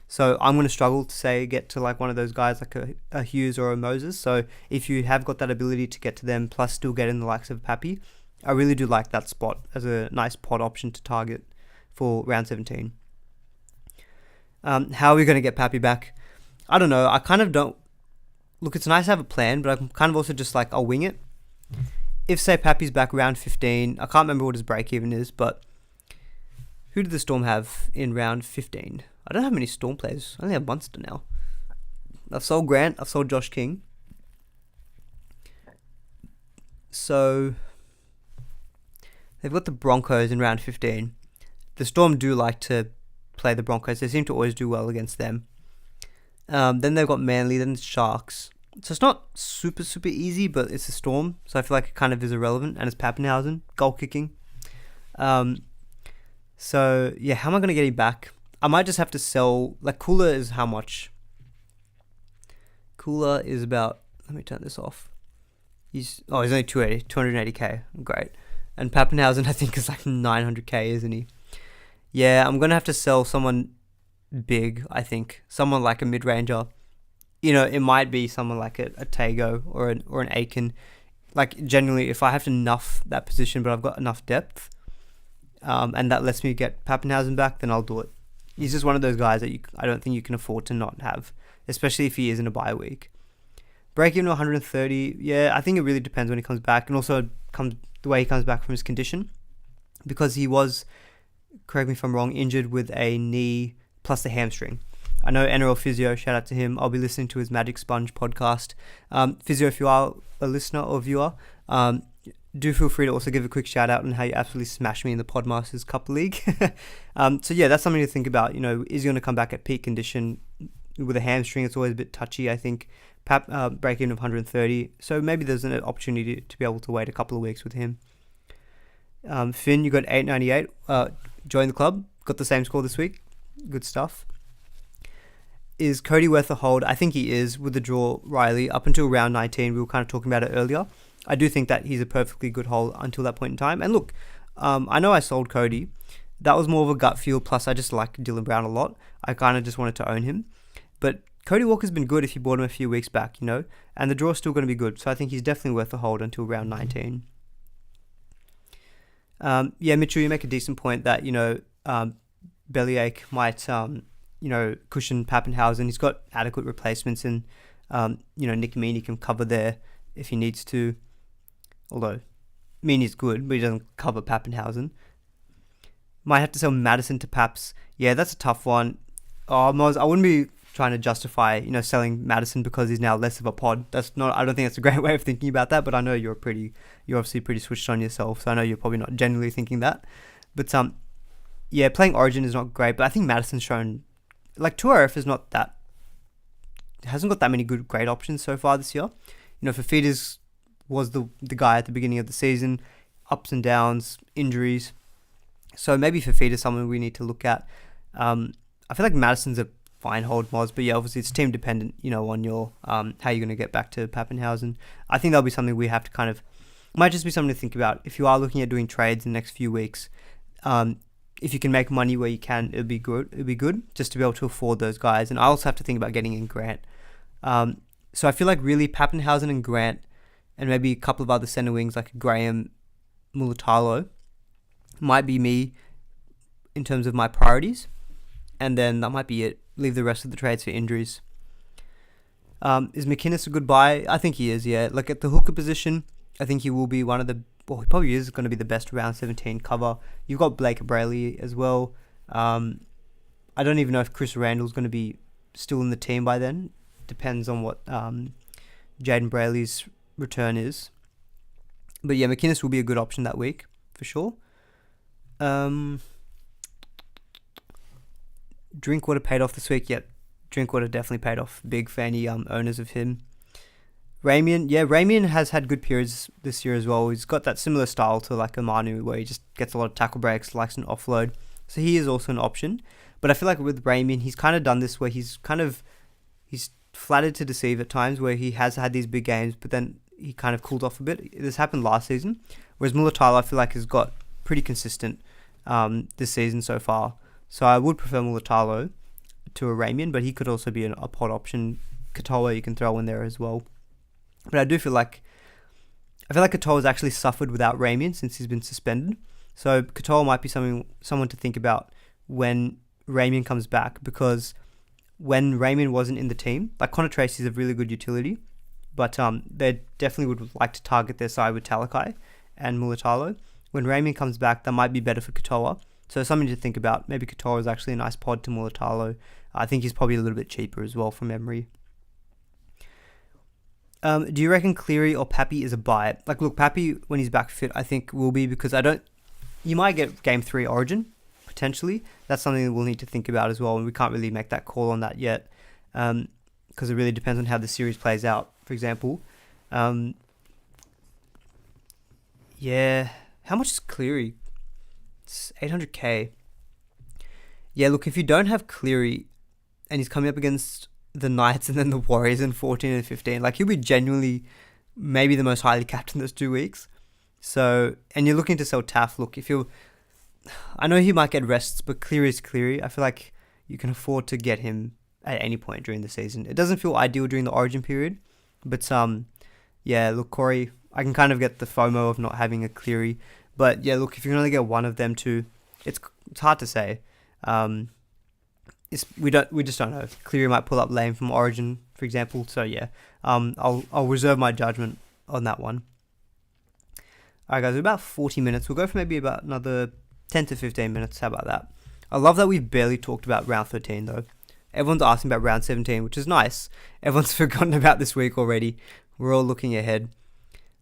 So I'm going to struggle to, say, get to like one of those guys like a Hughes or a Moses. So if you have got that ability to get to them, plus still get in the likes of Pappy, I really do like that spot as a nice pod option to target for round 17. How are we going to get Pappy back? I don't know. I kind of don't... Look, it's nice to have a plan, but I'm kind of also just like, I'll wing it. If, say, Pappy's back round 15, I can't remember what his break-even is, but who did the Storm have in round 15? I don't have many Storm players. I only have Munster now. I've sold Grant. I've sold Josh King. So they've got the Broncos in round 15. The Storm do like to play the Broncos. They seem to always do well against them. Then they've got Manly, then the Sharks. So it's not super, super easy, but it's a Storm. So I feel like it kind of is irrelevant. And it's Pappenhausen, goal kicking. So, yeah, how am I going to get him back? I might just have to sell... Like, Kula is how much? Kula is about... Let me turn this off. He's only 280k. Great. And Pappenhausen, I think, is like 900k, isn't he? Yeah, I'm going to have to sell someone big, I think. Someone like a mid-ranger. It might be someone like a Tago or an Aiken. Like, generally, if I have to nuff that position, but I've got enough depth, and that lets me get Pappenhausen back, then I'll do it. He's just one of those guys that I don't think you can afford to not have, especially if he is in a bye week. Break even to 130, yeah, I think it really depends when he comes back, and also the way he comes back from his condition, because he was, correct me if I'm wrong, injured with a knee plus a hamstring. I know NRL Physio, shout out to him. I'll be listening to his Magic Sponge podcast. Physio, if you are a listener or viewer, do feel free to also give a quick shout out on how you absolutely smashed me in the Podmasters Cup League. So yeah, that's something to think about. Is he going to come back at peak condition with a hamstring? It's always a bit touchy, I think. Break even of 130. So maybe there's an opportunity to be able to wait a couple of weeks with him. Finn, you got 898. Join the club. Got the same score this week. Good stuff. is Cody worth a hold? I think he is with the draw Riley. Up until round 19, we were kind of talking about it earlier. I do think that he's a perfectly good hold until that point in time. And look, I know I sold Cody. That was more of a gut feel. Plus, I just like Dylan Brown a lot. I kind of just wanted to own him. But Cody Walker's been good if you bought him a few weeks back, you know. And the draw's still going to be good. So I think he's definitely worth a hold until round 19. Mitchell, you make a decent point that, you know, Bellyache might, cushion Pappenhausen. He's got adequate replacements, and, Nick Meaney can cover there if he needs to. Although Meaney's good, but he doesn't cover Pappenhausen. Might have to sell Madison to Paps. Yeah, that's a tough one. I wouldn't be trying to justify, selling Madison because he's now less of a pod. I don't think that's a great way of thinking about that, but I know you're obviously pretty switched on yourself, so I know you're probably not genuinely thinking that. But playing Origin is not great, but I think Madison's shown, like, 2RF hasn't got that many great options so far this year. Fafita's was the guy at the beginning of the season, ups and downs, injuries. So maybe Fafita's someone we need to look at. I feel like Madison's a fine hold, Moz, but yeah, obviously it's team dependent, on your how you're going to get back to Pappenhausen. I think that'll be something we have to might just be something to think about if you are looking at doing trades in the next few weeks. If you can make money where you can, it'd be good just to be able to afford those guys. And I also have to think about getting in Grant. So I feel like really Pappenhausen and Grant, and maybe a couple of other center wings like Graham, Mulatalo, might be me in terms of my priorities. And then that might be it. Leave the rest of the trades for injuries. Is McInnes a good buy? I think he is, yeah. Like at the hooker position, I think he will be he probably is going to be the best round 17 cover. You've got Blake Brayley as well. I don't even know if Chris Randall's going to be still in the team by then. Depends on what Jaden Brayley's return is. But yeah, McInnes will be a good option that week, for sure. Drinkwater paid off this week. Yep, Drinkwater definitely paid off big for any owners of him. Ramian has had good periods this year as well. He's got that similar style to like Amanu, where he just gets a lot of tackle breaks, likes an offload. So he is also an option. But I feel like with Ramian, he's kind of done this where he's flattered to deceive at times, where he has had these big games, but then he kind of cooled off a bit. This happened last season. Whereas Mulatalo, I feel like, has got pretty consistent this season so far. So I would prefer Mulatalo to a Ramian, but he could also be a pod option. Katoa you can throw in there as well. But I feel like Katoa's actually suffered without Ramian since he's been suspended. So Katoa might be someone to think about when Ramian comes back, because when Ramian wasn't in the team, like Connor Tracy's a really good utility, but they definitely would like to target their side with Talakai and Mulatalo. When Ramian comes back, that might be better for Katoa. So something to think about. Maybe Katoa is actually a nice pod to Mulatalo. I think he's probably a little bit cheaper as well from memory. Do you reckon Cleary or Pappy is a buy? Like, look, Pappy, when he's back fit, I think will be, because you might get Game 3 Origin, potentially. That's something that we'll need to think about as well, and we can't really make that call on that yet, because it really depends on how the series plays out, for example. How much is Cleary? It's 800k. Yeah, look, if you don't have Cleary, and he's coming up against the Knights and then the Warriors in 14 and 15, like, he'll be genuinely maybe the most highly capped in those 2 weeks. So, and you're looking to sell Taff, look, I know he might get rests, but Cleary is Cleary. I feel like you can afford to get him at any point during the season. It doesn't feel ideal during the Origin period, but look, Corey, I can kind of get the FOMO of not having a Cleary, but yeah, look, if you can only get one of them two, it's hard to say. We just don't know. Cleary might pull up lame from Origin, for example. So yeah, I'll reserve my judgment on that one. Alright guys, we're about 40 minutes. We'll go for maybe about another 10 to 15 minutes. How about that? I love that we've barely talked about round 13 though. Everyone's asking about round 17, which is nice. Everyone's forgotten about this week already. We're all looking ahead.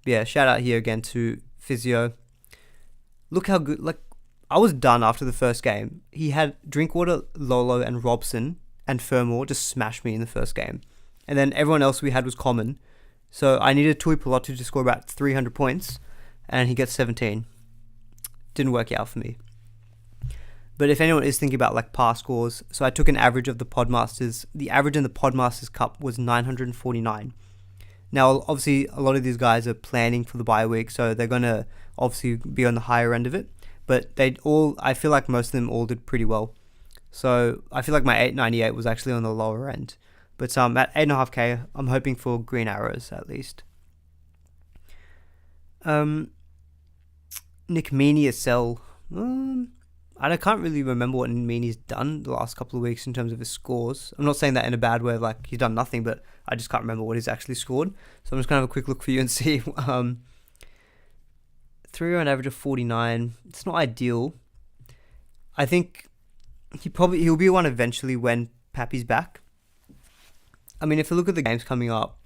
But yeah, shout out here again to Physio. Look how good, like, I was done after the first game. He had Drinkwater, Lolo, and Robson, and Fermor just smash me in the first game. And then everyone else we had was common. So I needed Tui Pilotu to score about 300 points, and he gets 17. Didn't work out for me. But if anyone is thinking about like past scores, so I took an average of the Podmasters. The average in the Podmasters Cup was 949. Now, obviously, a lot of these guys are planning for the bye week, so they're going to obviously be on the higher end of it. But I feel like most of them all did pretty well. So I feel like my 898 was actually on the lower end. But at 8.5k, I'm hoping for green arrows at least. Nick Meaney is sell. I can't really remember what Meaney's done the last couple of weeks in terms of his scores. I'm not saying that in a bad way, like he's done nothing, but I just can't remember what he's actually scored. So I'm just going to have a quick look for you and see. 3-round average of 49. It's not ideal. I think he'll be one eventually when Pappy's back. I mean, if you look at the games coming up,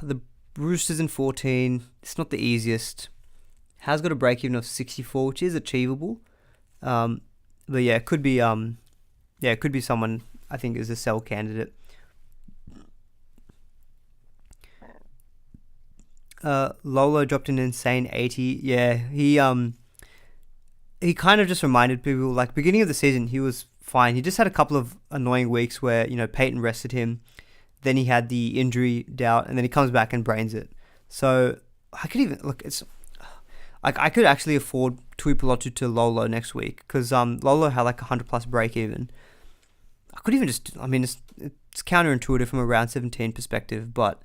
the Roosters in 14, it's not the easiest. Has got a break even of 64, which is achievable. But yeah, it could be someone I think is a sell candidate. Lolo dropped an insane 80. Yeah, he kind of just reminded people, like, beginning of the season, he was fine. He just had a couple of annoying weeks where, Peyton rested him. Then he had the injury doubt, and then he comes back and brains it. So I could even look. It's like I could actually afford Tuipulotu to Lolo next week because Lolo had like 100+ break even. I could even just. I mean, it's counterintuitive from a round 17 perspective, but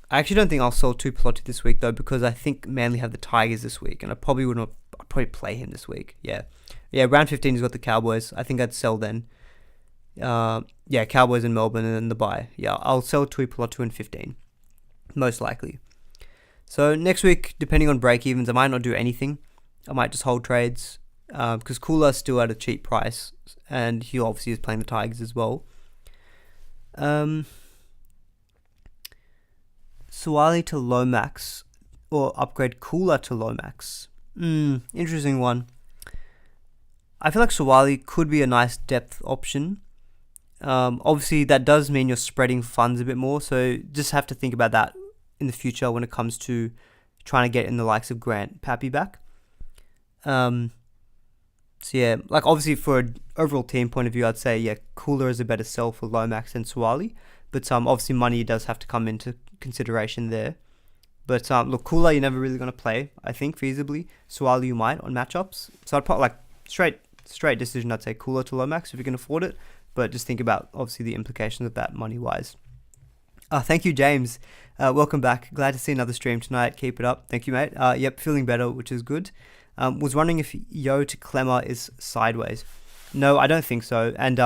I actually don't think I'll sell Tuipulotu this week though because I think Manly have the Tigers this week, and I probably wouldn't. I'd probably play him this week. Yeah. Round 15 he's got the Cowboys. I think I'd sell then. Cowboys in Melbourne and then the bye. Yeah, I'll sell Tuipulotu in 15, most likely. So next week, depending on break evens, I might not do anything. I might just hold trades because Kula's still at a cheap price, and he obviously is playing the Tigers as well. Suwali to Lomax or upgrade Kula to Lomax. Interesting one. I feel like Suwali could be a nice depth option. Obviously, that does mean you're spreading funds a bit more, so just have to think about that in the future when it comes to trying to get in the likes of Grant Pappy back. So yeah, like obviously for an overall team point of view, I'd say Cooler is a better sell for Lomax than Suwali, but obviously money does have to come into consideration there. But look, Cooler you're never really going to play, I think, feasibly. Suwali you might on matchups. So I'd probably like straight decision. I'd say Cooler to Lomax if you can afford it, but just think about obviously the implications of that money wise. Thank you, James. Welcome back. Glad to see another stream tonight. Keep it up. Thank you, mate. Yep, feeling better, which is good. Was wondering if Yo to Clemmer is sideways. No, I don't think so. And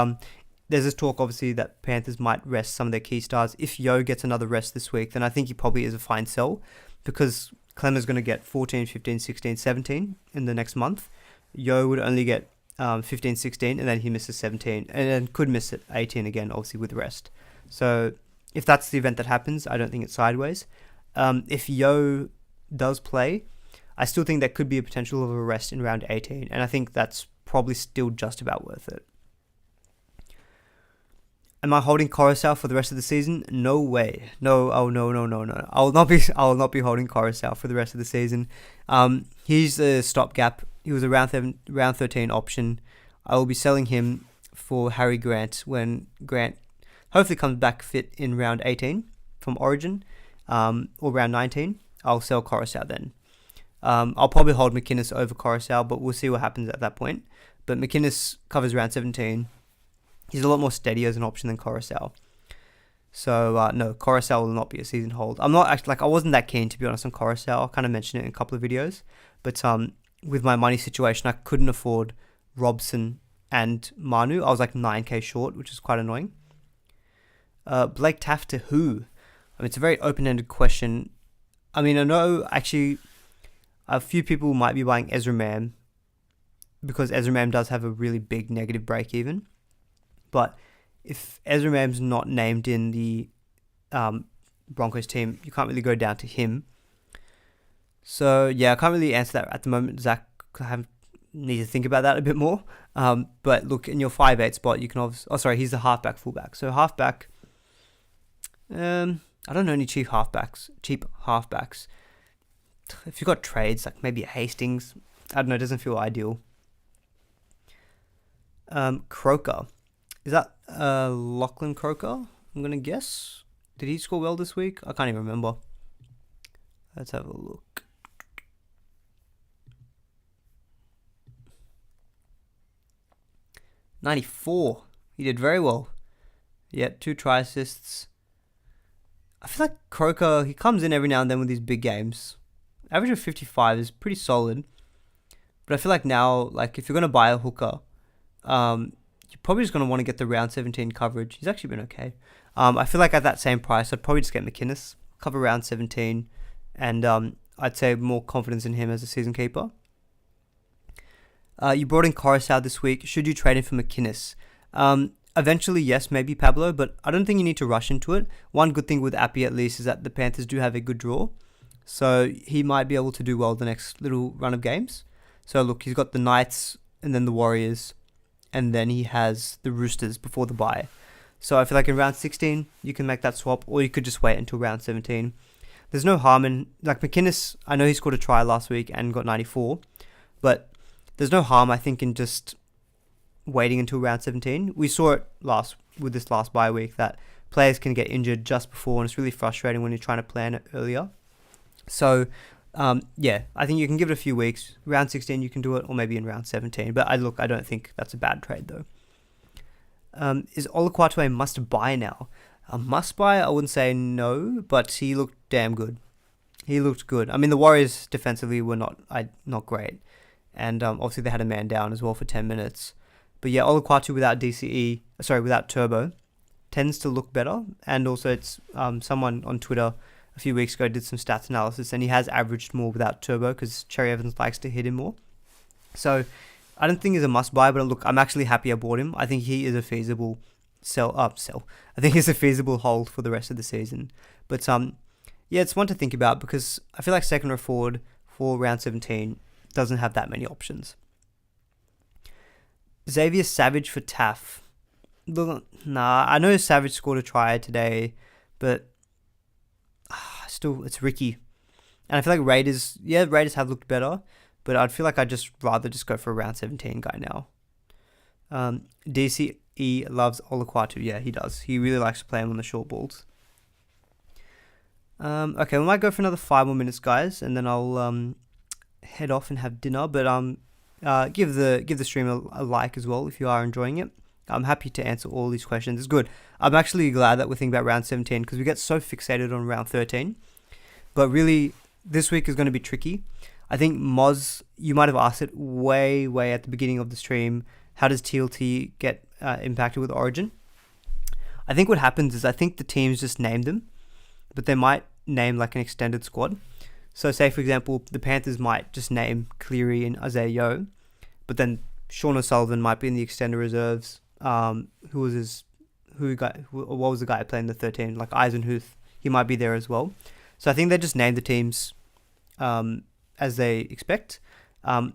there's this talk, obviously, that Panthers might rest some of their key stars. If Yo gets another rest this week, then I think he probably is a fine sell because Clemmer's going to get 14, 15, 16, 17 in the next month. Yo would only get 15, 16, and then he misses 17, and then could miss it 18 again, obviously, with rest. So if that's the event that happens, I don't think it's sideways. If Yo does play, I still think there could be a potential of a rest in round 18, and I think that's probably still just about worth it. Am I holding Coruscant for the rest of the season? No way. No. I will not be holding Coruscant for the rest of the season. He's a stopgap. He was a round 13 option. I will be selling him for Harry Grant when Grant hopefully comes back fit in round 18 from Origin, or round 19. I'll sell Coruscant then. I'll probably hold McInnes over Coruscant, but we'll see what happens at that point. But McInnes covers round 17. He's a lot more steady as an option than Coruscant. So, no, Coruscant will not be a season hold. I'm not actually, I wasn't that keen, to be honest, on Coruscant. I kind of mentioned it in a couple of videos. But with my money situation, I couldn't afford Robson and Manu. I was like 9k short, which is quite annoying. Blake Taft to who? I mean, it's a very open-ended question. I mean, I know actually a few people might be buying Ezra Mam because Ezra Mam does have a really big negative break even. But if Ezra Mam's not named in the Broncos team, you can't really go down to him. So, yeah, I can't really answer that at the moment, Zach. I need to think about that a bit more. But look, in your 5'8" spot, you can obviously... he's the halfback fullback. So halfback... I don't know any cheap halfbacks. If you've got trades, like maybe Hastings, I don't know, it doesn't feel ideal. Croker. Is that Lachlan Croker? I'm going to guess. Did he score well this week? I can't even remember. Let's have a look. $94. He did very well. Yeah, 2 try assists. I feel like Croker, he comes in every now and then with these big games. Average of 55 is pretty solid. But I feel like now, like if you're going to buy a hooker, you're probably just going to want to get the round 17 coverage. He's actually been okay. I feel like at that same price, I'd probably just get McInnes, cover round 17, and I'd say more confidence in him as a season keeper. You brought in Coruscant this week. Should you trade him for McInnes? Eventually, yes, maybe Pablo, but I don't think you need to rush into it. One good thing with Appy, at least, is that the Panthers do have a good draw. So he might be able to do well the next little run of games. So look, he's got the Knights and then the Warriors, and then he has the Roosters before the bye. So I feel like in round 16, you can make that swap, or you could just wait until round 17. There's no harm in, like McInnes, I know he scored a try last week and got 94, but there's no harm, I think, in just waiting until round 17. We saw it with this last bye week that players can get injured just before, and it's really frustrating when you're trying to plan it earlier. So, yeah, I think you can give it a few weeks. Round 16, you can do it, or maybe in round 17. But I don't think that's a bad trade, though. Is Olukwatu a must-buy now? A must-buy, I wouldn't say no, but he looked damn good. He looked good. I mean, the Warriors defensively were not great. And obviously they had a man down as well for 10 minutes. But yeah, Olukwatu without Turbo tends to look better. And also it's someone on Twitter a few weeks ago did some stats analysis, and he has averaged more without Turbo because Cherry Evans likes to hit him more. So I don't think he's a must-buy, but look, I'm actually happy I bought him. I think he is a feasible sell. I think he's a feasible hold for the rest of the season. But yeah, it's one to think about because I feel like second row forward for round 17 doesn't have that many options. Xavier Savage for Taff. Look, I know Savage scored a try today, but still, it's Ricky. And I feel like Raiders have looked better, but I'd feel like I'd just rather just go for a round 17 guy now. DCE loves Olukwatu. Yeah, he does. He really likes to play him on the short balls. Okay, we might go for another 5 more minutes, guys, and then I'll head off and have dinner. But give the stream a like as well if you are enjoying it. I'm happy to answer all these questions. It's good. I'm actually glad that we're thinking about round 17 because we get so fixated on round 13. But really, this week is going to be tricky. I think Moz, you might have asked it way at the beginning of the stream. How does TLT get impacted with Origin? I think what happens is I think the teams just name them, but they might name like an extended squad. So say, for example, the Panthers might just name Cleary and Isaiah Yeo, but then Sean O'Sullivan might be in the extended reserves. What was the guy playing the 13? Like Eisenhuth, he might be there as well. So I think they just name the teams as they expect. Or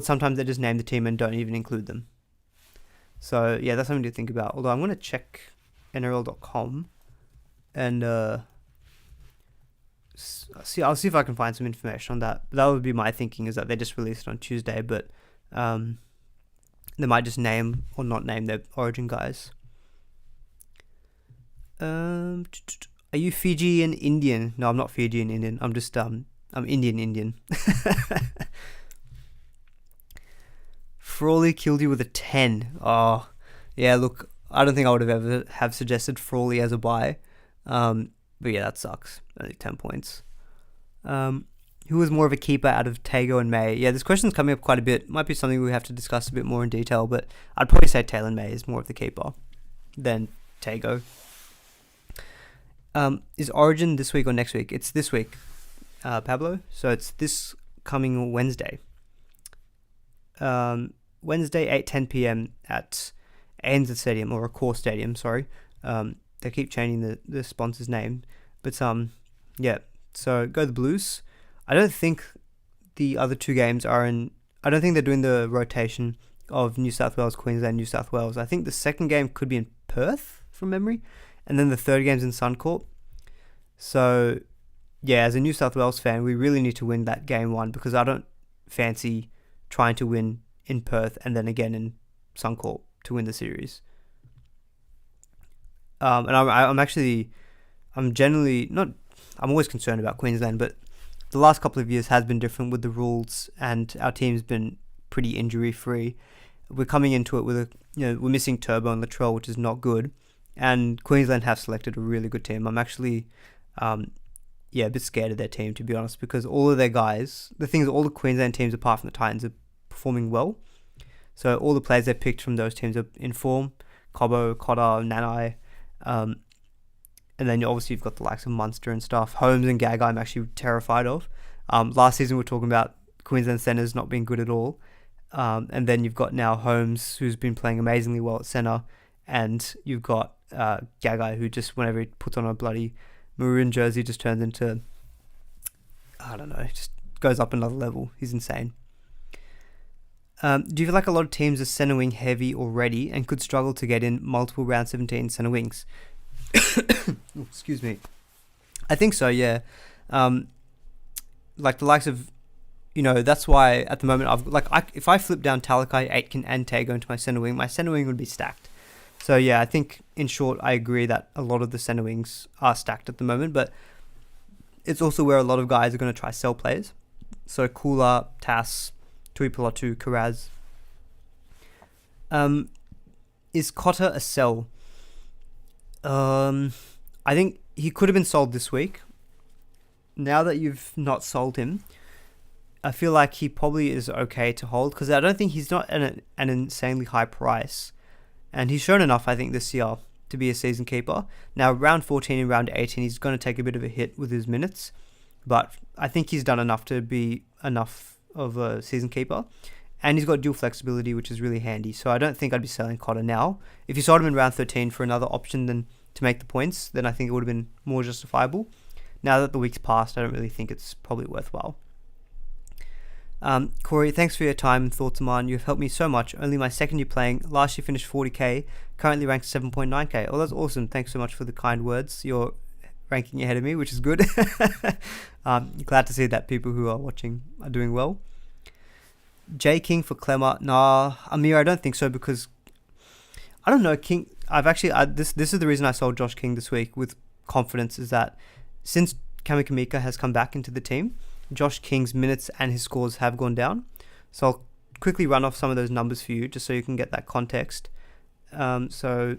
sometimes they just name the team and don't even include them. So yeah, that's something to think about. Although I'm going to check NRL.com and I'll see if I can find some information on that. That would be my thinking, is that they just released it on Tuesday, but they might just name or not name their Origin guys. Are you Fijian Indian? No, I'm not Fijian Indian. I'm just I'm Indian. Frawley killed you with a 10. Oh, yeah. Look, I don't think I would have ever have suggested Frawley as a buy. But yeah, that sucks. Only 10 points. Who was more of a keeper out of Tago and May? Yeah, this question's coming up quite a bit. Might be something we have to discuss a bit more in detail, but I'd probably say Taylor May is more of the keeper than Tago. Is Origin this week or next week? It's this week, Pablo. So it's this coming Wednesday. Wednesday, 8:10 p.m. at ANZ Stadium, or Accor Stadium, sorry. They keep changing the sponsor's name. But yeah, so go the Blues. I don't think the other two games are in... I don't think they're doing the rotation of New South Wales, Queensland, New South Wales. I think the second game could be in Perth, from memory. And then the third game's in Suncorp. So, yeah, as a New South Wales fan, we really need to win that game one, because I don't fancy trying to win in Perth and then again in Suncorp to win the series. And I'm generally not. I'm always concerned about Queensland, but the last couple of years has been different with the rules, and our team's been pretty injury free. We're coming into it with we're missing Turbo and Latrell, which is not good, and Queensland have selected a really good team. I'm actually, a bit scared of their team, to be honest, because all of their guys, all the Queensland teams apart from the Titans are performing well. So all the players they picked from those teams are in form. Cobbo, Cotter, Nanai. And then obviously you've got the likes of Munster and stuff. Holmes and Gagai I'm actually terrified of. Last season we were talking about Queensland centres not being good at all. And then you've got now Holmes, who's been playing amazingly well at centre. And you've got Gagai, who just, whenever he puts on a bloody maroon jersey, just turns into, I don't know, just goes up another level. He's insane. Do you feel like a lot of teams are centre wing heavy already and could struggle to get in multiple round 17 centre wings? Excuse me. I think so, yeah. Like the likes of, that's why at the moment if I flip down Talakai, Aitken and Tago into my centre wing would be stacked. So yeah, I think in short, I agree that a lot of the centre wings are stacked at the moment, but it's also where a lot of guys are going to try sell players. So Kula, Tass, Tuipolatu, Karaz. Is Cotter a sell? I think he could have been sold this week. Now that you've not sold him, I feel like he probably is okay to hold, because I don't think he's not an insanely high price. And he's shown enough, I think, this year to be a season keeper. Now, round 14 and round 18, he's going to take a bit of a hit with his minutes. But I think he's done enough to be enough of a season keeper. And he's got dual flexibility, which is really handy. So I don't think I'd be selling Cotter now. If you sold him in round 13 for another option than to make the points, then I think it would have been more justifiable. Now that the week's passed, I don't really think it's probably worthwhile. Corey, thanks for your time and thoughts, Aman. You've helped me so much. Only my second year playing. Last year finished 40k. Currently ranked 7.9k. Oh, that's awesome. Thanks so much for the kind words. You're ranking ahead of me, which is good. Glad to see that people who are watching are doing well. J King for Clemmer. Nah, Amir, I don't think so, because I don't know. King. This is the reason I sold Josh King this week with confidence, is that since Kamikamika has come back into the team, Josh King's minutes and his scores have gone down. So I'll quickly run off some of those numbers for you, just so you can get that context. So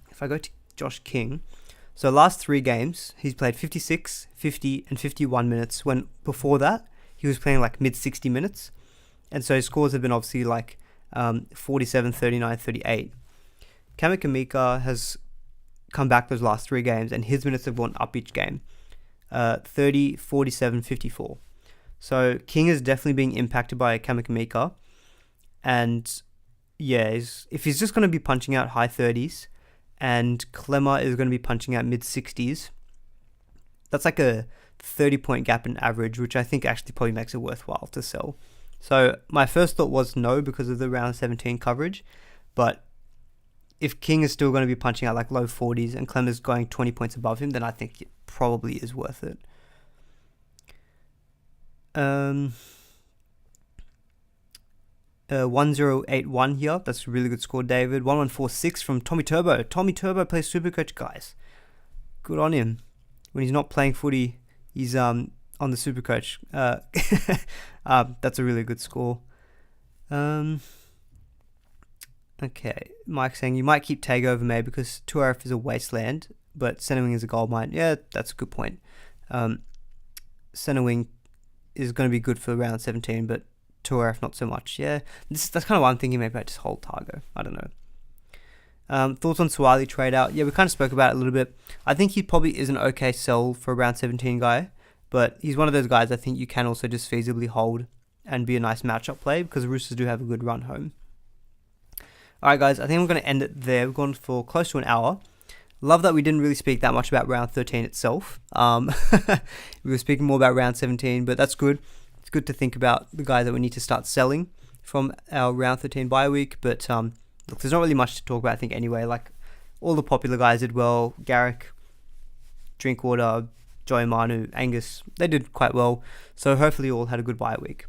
if I go to Josh King, so last 3 games, he's played 56, 50, and 51 minutes, when before that, he was playing like mid-60 minutes. And so his scores have been obviously like 47, 39, 38. Kamikamika has come back those last 3 games, and his minutes have gone up each game. 30, 47, 54. So King is definitely being impacted by Kamikamika. And yeah, if he's just going to be punching out high 30s and Clemmer is going to be punching out mid 60s, that's like a 30-point gap in average, which I think actually probably makes it worthwhile to sell. So my first thought was no, because of the round 17 coverage. But if King is still going to be punching out like low 40s and Clemmer's going 20 points above him, then I think it probably is worth it. 1081 here. That's a really good score, David. 1146 from Tommy Turbo. Tommy Turbo plays Supercoach, guys. Good on him. When he's not playing footy, he's on the Supercoach. That's a really good score. Okay, Mike saying you might keep Tago over May because 2RF is a wasteland, but centre wing is a gold mine. Yeah, that's a good point. Centre wing is going to be good for round 17, but 2RF not so much. Yeah, that's kind of why I'm thinking maybe I just hold Targo. I don't know. Thoughts on Suwali trade out? Yeah, we kind of spoke about it a little bit. I think he probably is an okay sell for a round 17 guy, but he's one of those guys I think you can also just feasibly hold and be a nice matchup play, because the Roosters do have a good run home. Alright guys, I think I'm going to end it there. We've gone for close to an hour. Love that we didn't really speak that much about round 13 itself. We were speaking more about round 17, but that's good. It's good to think about the guys that we need to start selling from our round 13 bye week. But look, there's not really much to talk about, I think, anyway. Like, all the popular guys did well. Garrick, Drinkwater, Joey Manu, Angus, they did quite well. So hopefully you all had a good bye week.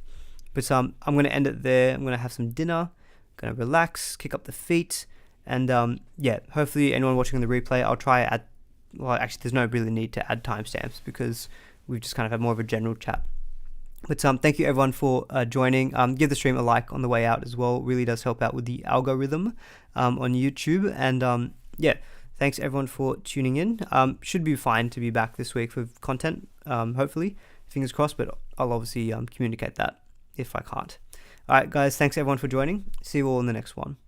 But I'm going to end it there. I'm going to have some dinner, going to relax, kick up the feet, and yeah, hopefully anyone watching the replay, I'll try add. Well, actually, there's no really need to add timestamps because we've just kind of had more of a general chat. But thank you everyone for joining. Give the stream a like on the way out as well. It really does help out with the algorithm on YouTube. And yeah, thanks everyone for tuning in. Should be fine to be back this week with content, hopefully. Fingers crossed, but I'll obviously communicate that if I can't. All right, guys, thanks everyone for joining. See you all in the next one.